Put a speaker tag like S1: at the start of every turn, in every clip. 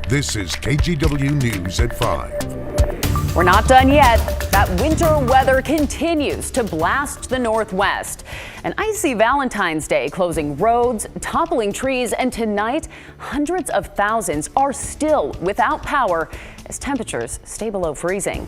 S1: This is KGW News at 5.
S2: We're not done yet. That winter weather continues to blast the Northwest. An icy Valentine's Day closing roads, toppling trees, and tonight, hundreds of thousands are still without power as temperatures stay below freezing.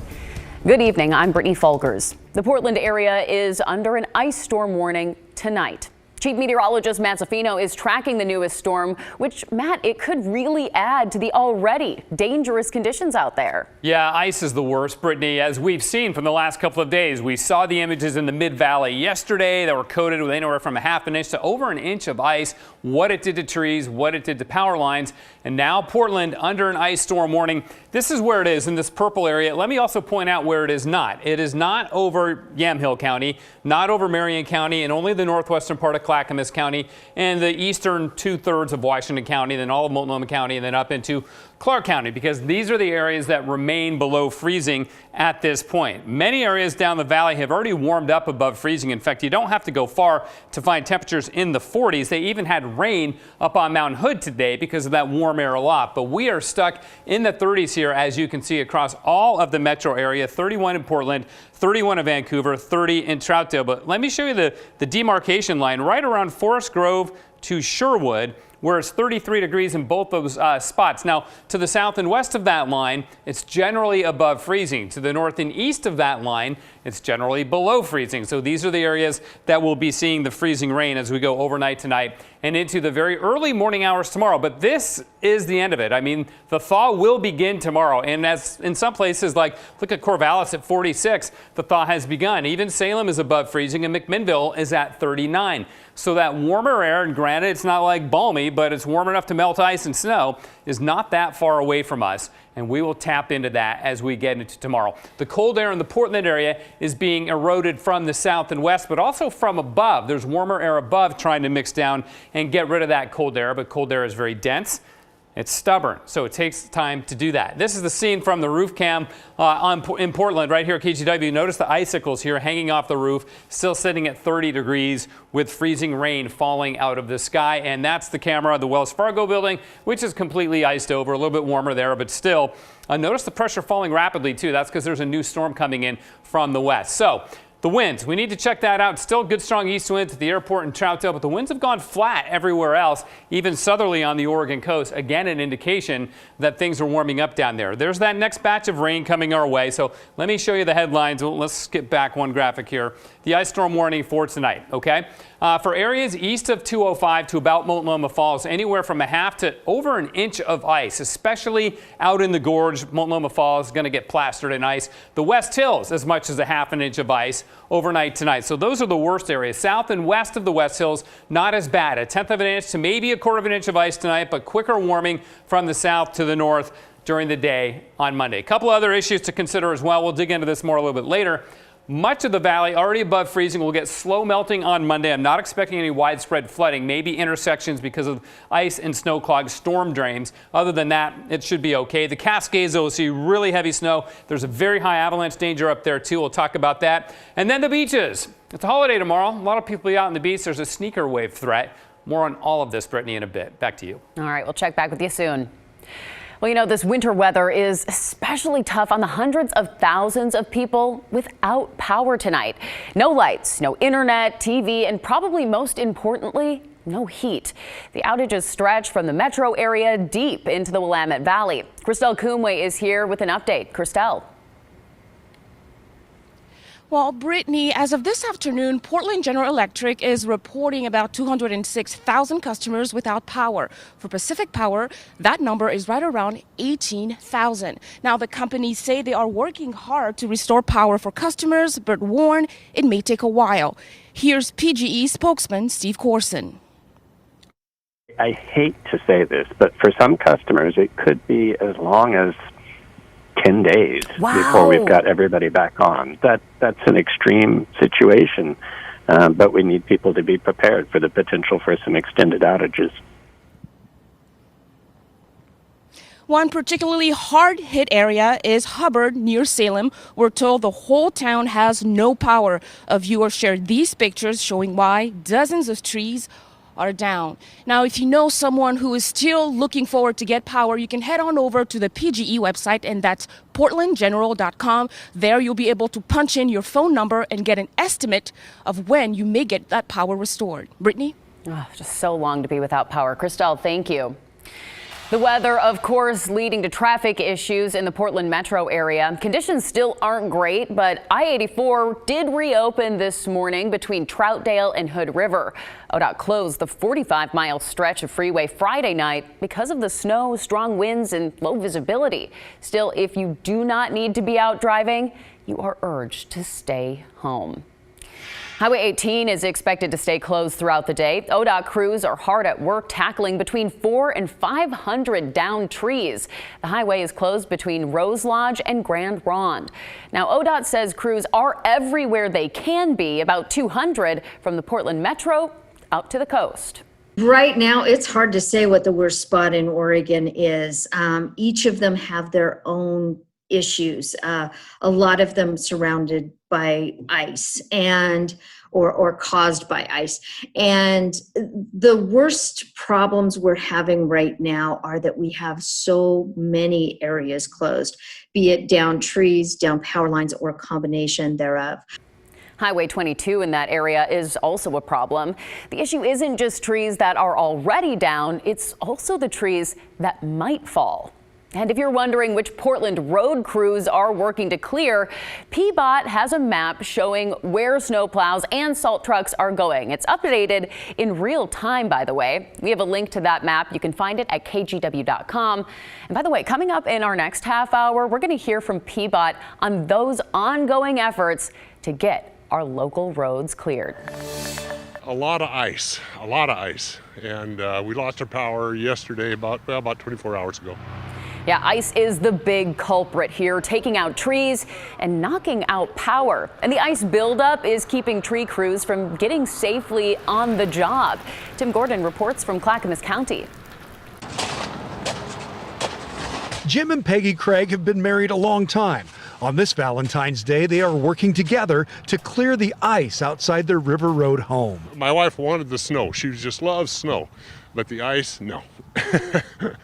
S2: Good evening, I'm Brittany Folgers. The Portland area is under an ice storm warning tonight. Chief Meteorologist Matt Zaffino is tracking the newest storm, which, Matt, it could really add to the already dangerous conditions out there.
S3: Yeah, ice is the worst, Brittany, as we've seen from the last couple of days. We saw the images in the Mid-Valley yesterday that were coated with anywhere from a half an inch to over an inch of ice, what it did to trees, what it did to power lines, and now Portland under an ice storm warning. This is where it is in this purple area. Let me also point out where it is not. It is not over Yamhill County, not over Marion County, and only the northwestern part of Clackamas County and the eastern 2/3 of Washington County, then all of Multnomah County, and then up into Clark County, because these are the areas that remain below freezing at this point. Many areas down the valley have already warmed up above freezing. In fact, you don't have to go far to find temperatures in the 40s. They even had rain up on Mount Hood today because of that warm air aloft. But we are stuck in the 30s here, as you can see, across all of the metro area. 31 in Portland, 31 in Vancouver, 30 in Troutdale. But let me show you the demarcation line right around Forest Grove to Sherwood, where it's 33 degrees in both those spots. Now, to the south and west of that line, it's generally above freezing. To the north and east of that line, it's generally below freezing. So these are the areas that will be seeing the freezing rain as we go overnight tonight and into the very early morning hours tomorrow. But this is the end of it. I mean, the thaw will begin tomorrow. And as in some places, like look at Corvallis at 46, the thaw has begun. Even Salem is above freezing and McMinnville is at 39. So that warmer air, and granted it's not like balmy, but it's warm enough to melt ice and snow, is not that far away from us. And we will tap into that as we get into tomorrow. The cold air in the Portland area is being eroded from the south and west, but also from above. There's warmer air above trying to mix down and get rid of that cold air, but cold air is very dense. It's stubborn, so it takes time to do that. This is the scene from the roof cam in Portland right here at KGW. Notice the icicles here hanging off the roof, still sitting at 30 degrees with freezing rain falling out of the sky. And that's the camera of the Wells Fargo building, which is completely iced over, a little bit warmer there, but still. Notice the pressure falling rapidly, too. That's because there's a new storm coming in from the west. So the winds, we need to check that out. Still good strong east winds at the airport in Troutdale, but the winds have gone flat everywhere else, even southerly on the Oregon coast. Again, an indication that things are warming up down there. There's that next batch of rain coming our way. So let me show you the headlines. Let's skip back one graphic here. The ice storm warning for tonight, okay? For areas east of 205 to about Multnomah Falls, anywhere from a half to over an inch of ice, especially out in the gorge. Multnomah Falls is going to get plastered in ice. The West Hills, as much as a half an inch of ice overnight tonight. So those are the worst areas. South and west of the West Hills, not as bad. A tenth of an inch to maybe a quarter of an inch of ice tonight, but quicker warming from the south to the north during the day on Monday. A couple other issues to consider as well. We'll dig into this more a little bit later. Much of the valley already above freezing will get slow melting on Monday. I'm not expecting any widespread flooding, maybe intersections because of ice and snow clogged storm drains. Other than that, it should be okay. The Cascades will see really heavy snow. There's a very high avalanche danger up there too. We'll talk about that. And then the beaches. It's a holiday tomorrow. A lot of people will be out on the beach. There's a sneaker wave threat. More on all of this, Brittany, in a bit. Back to you.
S2: All right, we'll check back with you soon. Well, you know, this winter weather is especially tough on the hundreds of thousands of people without power tonight. No lights, no internet, TV, and probably most importantly, no heat. The outages stretch from the metro area deep into the Willamette Valley. Christelle Coomway is here with an update. Christelle.
S4: Well, Brittany, as of this afternoon, Portland General Electric is reporting about 206,000 customers without power. For Pacific Power, that number is right around 18,000. Now, the companies say they are working hard to restore power for customers, but warn it may take a while. Here's PGE spokesman Steve Corson.
S5: I hate to say this, but for some customers, it could be as long as 10 days before we've got everybody back on. That's an extreme situation, but we need people to be prepared for the potential for some extended outages.
S4: One particularly hard-hit area is Hubbard near Salem. We're told the whole town has no power. A viewer shared these pictures showing why dozens of trees are down. Now, if you know someone who is still looking forward to get power, you can head on over to the PGE website, and that's portlandgeneral.com. There you'll be able to punch in your phone number and get an estimate of when you may get that power restored. Brittany?
S2: Oh, just so long to be without power. Christelle, thank you. The weather, of course, leading to traffic issues in the Portland metro area. Conditions still aren't great, but I-84 did reopen this morning between Troutdale and Hood River. ODOT closed the 45-mile stretch of freeway Friday night because of the snow, strong winds, and low visibility. Still, if you do not need to be out driving, you are urged to stay home. Highway 18 is expected to stay closed throughout the day. ODOT crews are hard at work tackling between 400 and 500 downed trees. The highway is closed between Rose Lodge and Grand Ronde. Now, ODOT says crews are everywhere they can be, about 200 from the Portland metro out to the coast.
S6: Right now, it's hard to say what the worst spot in Oregon is. Each of them have their own issues, a lot of them surrounded by ice or caused by ice. And the worst problems we're having right now are that we have so many areas closed, be it down trees, down power lines, or a combination thereof.
S2: Highway 22 in that area is also a problem. The issue isn't just trees that are already down, it's also the trees that might fall. And if you're wondering which Portland road crews are working to clear, PBOT has a map showing where snowplows and salt trucks are going. It's updated in real time, by the way. We have a link to that map. You can find it at kgw.com. And by the way, coming up in our next half hour, we're going to hear from PBOT on those ongoing efforts to get our local roads cleared.
S7: A lot of ice. And we lost our power yesterday about 24 hours ago.
S2: Yeah, ice is the big culprit here, taking out trees and knocking out power. And the ice buildup is keeping tree crews from getting safely on the job. Tim Gordon reports from Clackamas County.
S8: Jim and Peggy Craig have been married a long time. On this Valentine's Day, they are working together to clear the ice outside their River Road home.
S7: My wife wanted the snow. She just loves snow. But the ice, no.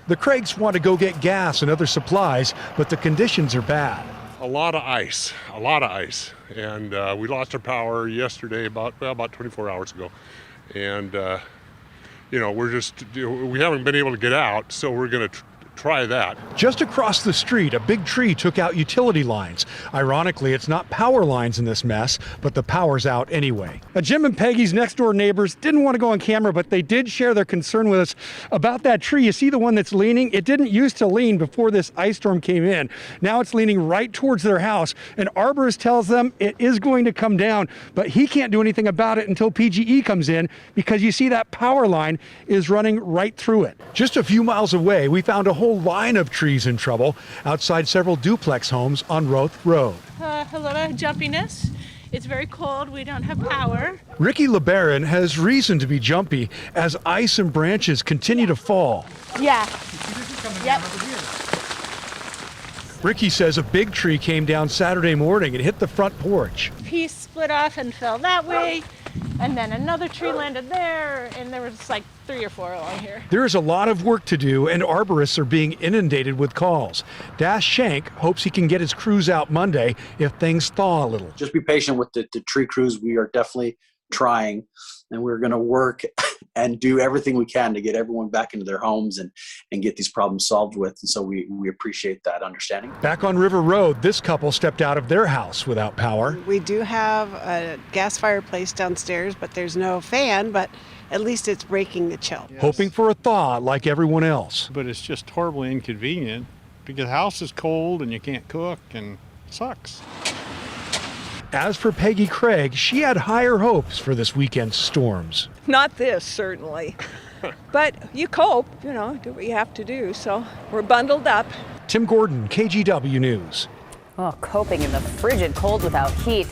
S8: The Craigs want to go get gas and other supplies, but the conditions are bad.
S7: A lot of ice. And we lost our power yesterday about 24 hours ago. And, we haven't been able to get out, so we're going to try that.
S8: Just across the street, a big tree took out utility lines. Ironically, it's not power lines in this mess, but the power's out anyway. Jim and Peggy's next door neighbors didn't want to go on camera, but they did share their concern with us about that tree. You see the one that's leaning? It didn't used to lean before this ice storm came in. Now it's leaning right towards their house. An arborist tells them it is going to come down, but he can't do anything about it until PGE comes in, because you see that power line is running right through it. Just a few miles away, we found a whole line of trees in trouble outside several duplex homes on Roth Road.
S9: A lot of jumpiness. It's very cold. We don't have power.
S8: Ricky LeBaron has reason to be jumpy as ice and branches continue to fall.
S9: Yeah. Yep.
S8: Ricky says a big tree came down Saturday morning and hit the front porch.
S9: Piece split off and fell that way, and then another tree landed there, and there was like 3 or 4 along here.
S8: There is a lot of work to do, and arborists are being inundated with calls. Dash Shank hopes he can get his crews out Monday if things thaw a little.
S10: Just be patient with the tree crews. We are definitely trying, and we're going to work and do everything we can to get everyone back into their homes and get these problems solved with. And so we appreciate that understanding.
S8: Back on River Road, this couple stepped out of their house without power.
S11: We do have a gas fireplace downstairs, but there's no fan, but at least it's breaking the chill.
S8: Yes. Hoping for a thaw like everyone else.
S12: But it's just horribly inconvenient because the house is cold and you can't cook and it sucks.
S8: As for Peggy Craig, she had higher hopes for this weekend's storms.
S13: Not this, certainly. But you cope, do what you have to do. So we're bundled up.
S8: Tim Gordon, KGW News.
S2: Oh, coping in the frigid cold without heat.